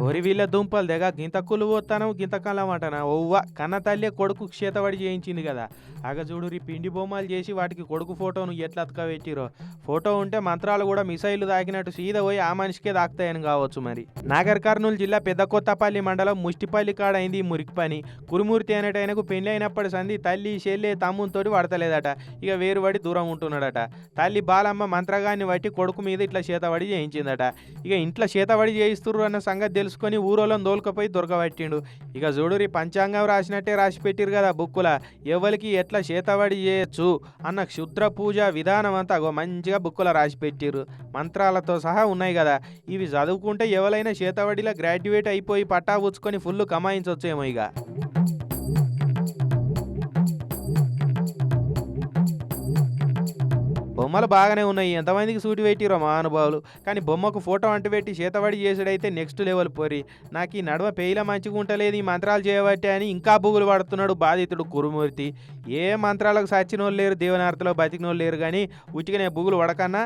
ఓరి వీళ్ళ దుంపలు తెగ గింత కుళ్ళు పోతాను గింత కలం అంటనా ఒవ్వ కన్న తల్లి కొడుకు చేతబడి చేయించింది కదా. చూడు పిండి బొమ్మలు చేసి వాటికి కొడుకు ఫోటోను ఎట్లా అతకబెట్టిరో. ఫోటో ఉంటే మంత్రాలు కూడా మిసైలు తాకినట్టు సీదా పోయి ఆ మనిషికే తాకుతాయని కావచ్చు మరి. నాగర్ కర్నూలు జిల్లా పెద్ద కొత్తపల్లి మండలం ముష్టిపల్లి కాడ అయింది ఈ మురికి పని. కురుమూర్తి అనేటైనకు పెళ్లి అయినప్పటి సంది తల్లి చెల్లె తమ్మునితోటి పడతలేదట. ఇక వేరుపడి దూరం ఉంటున్నాడట. తల్లి బాలమ్మ మంత్రగాన్ని బట్టి కొడుకు మీద ఇట్లా చేతబడి చేయించిందట. ఇక ఇంట్లో చేతబడి చేయిస్తుర్రు అన్న సంగతి తెలుసుకొని ఊరోళ్ళని దోలుకపోయి దొరకబట్టిండు. ఇక చూడురి పంచాంగం రాసినట్టే రాసి పెట్టిరు కదా బుక్కుల. ఎవరికి ఎట్లా చేతబడి చేయొచ్చు అన్న క్షుద్ర పూజ విధానం అంతా మంచిగా బుక్కుల రాసి పెట్టిరు. మంత్రాలతో సహా ఉన్నాయి కదా. ఇవి చదువుకుంటే ఎవరైనా చేతబడిలో గ్రాడ్యుయేట్ అయిపోయి పట్టా పుచ్చుకొని ఫుల్ కమాయించవచ్చేమో ఇక. బొమ్మలు బాగానే ఉన్నాయి, ఎంతమందికి సూటి పెట్టిరో మహానుభావులు. కానీ బొమ్మకు ఫోటో అంటుపెట్టి చేతబడి చేసుడైతే నెక్స్ట్ లెవెల్ పోరి. నాకు ఈ నడవ పేయిల మంచిగా ఉంటలేదు ఈ మంత్రాలు చేయబట్టే అని ఇంకా బుగులు పడుతున్నాడు బాధితుడు కురుమూర్తి. ఏ మంత్రాలకు సచ్చినోళ్ళు లేరు, దేవనార్తలో బతికినోళ్ళు లేరు, కానీ ఉచిగానే బుగులు పడకన్నా